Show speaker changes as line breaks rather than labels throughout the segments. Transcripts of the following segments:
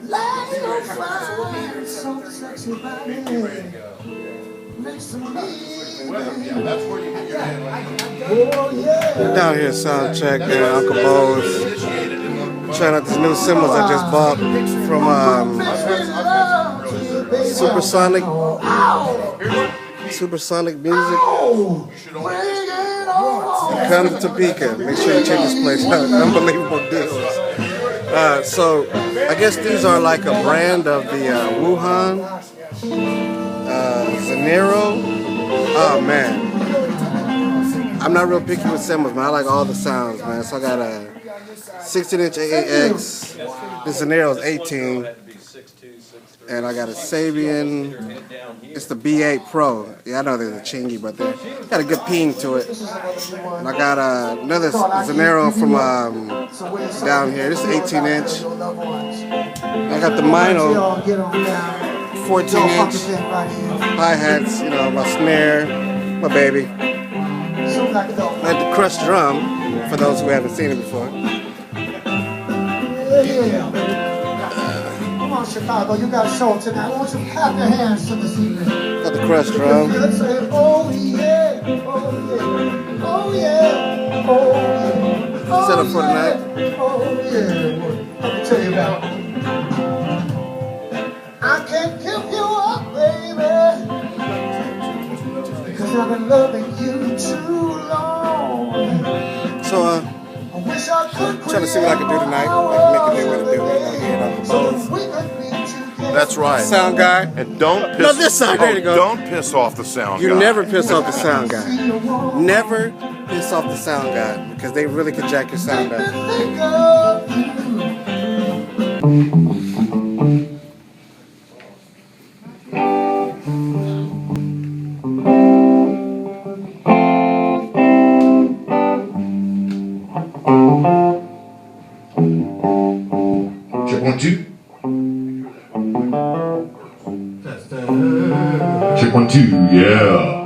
Light on fire, so sexy body. Listen to me. Oh, yeah.
Down here, sound check, and Uncle Bo's trying out these new cymbals I just bought from Supersonic Music. Come to Topeka. Make sure you check this place out. Unbelievable deals. So I guess these are like a brand of the Wuhan Zenero. Oh man, I'm not real picky with cymbals, man. I like all the sounds, man. So I got a 16-inch AAX. This Zenero is 18. And I got a Sabian. It's the B8 Pro. Yeah, I know there's a chingy, but they got a good ping to it. And I got another Zenero from down here. This is 18-inch. I got the Meinel 14-inch hi-hats. You know, my snare, my baby. I had the crushed drum for those who haven't seen it before.
Chicago, you got a show tonight. I want you to clap your hands to this evening.
Got the crushed drum.
Say, oh yeah, oh yeah, oh yeah, oh yeah.
Set up for tonight.
Oh yeah. Let me tell you about it. I can't give you up, baby, because I've been loving you too long.
So trying to see what I can do tonight. Like make a day what to do.
That's right.
Sound guy.
And don't piss.
No, this side. There you go.
Don't piss off the sound guy.
You never piss off the sound guy. Never piss off the sound guy because they really can jack your sound up.
Check 1 2. Check 1 2. Yeah.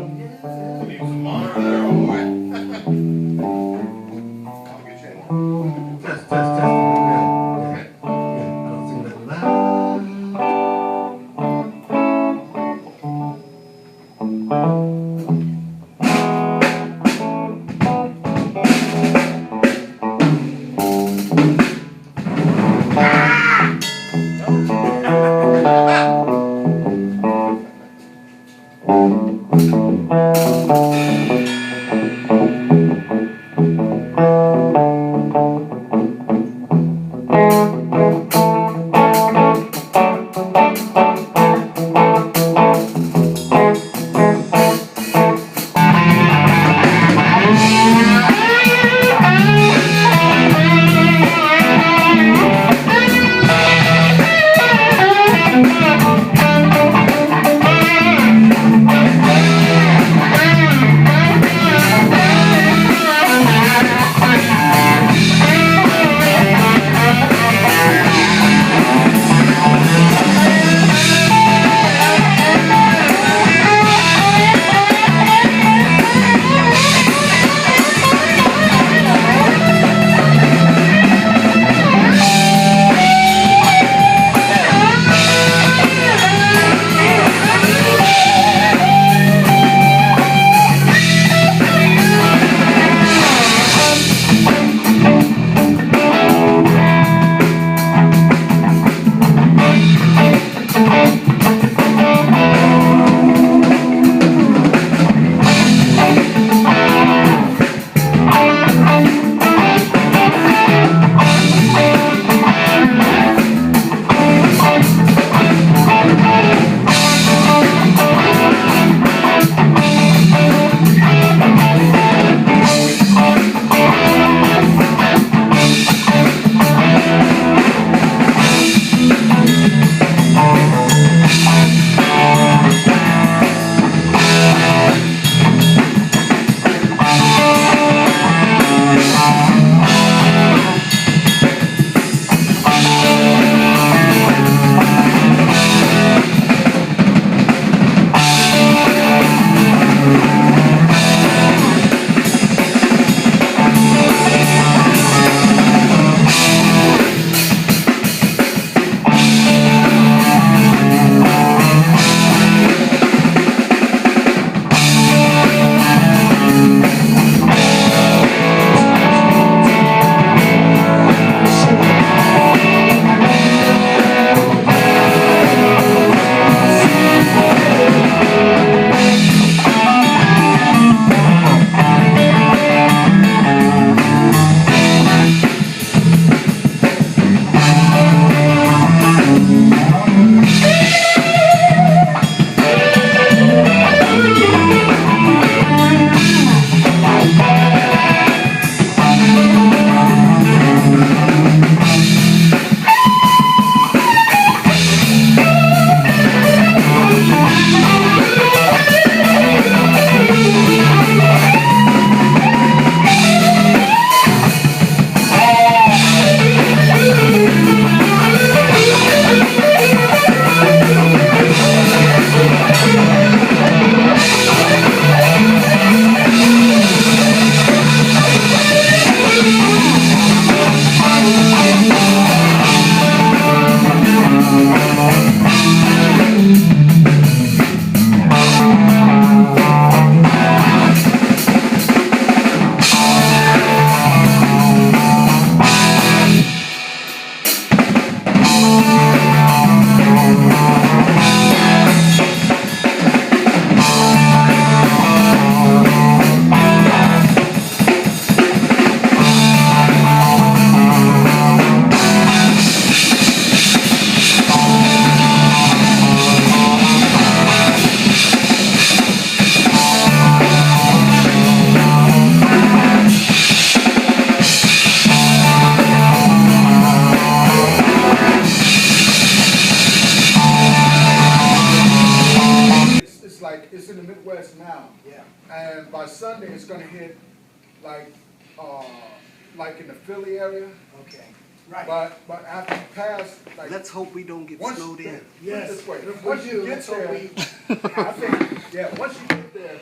It's in the Midwest now. Yeah. And by Sunday, it's going to hit like in the Philly area.
Okay. Right.
But after you pass, like,
Let's hope we don't get
once
snowed in.
Yes. This way.
If
Once
we
you
do,
get
that's what
there,
we.
I think, yeah. Once you get there,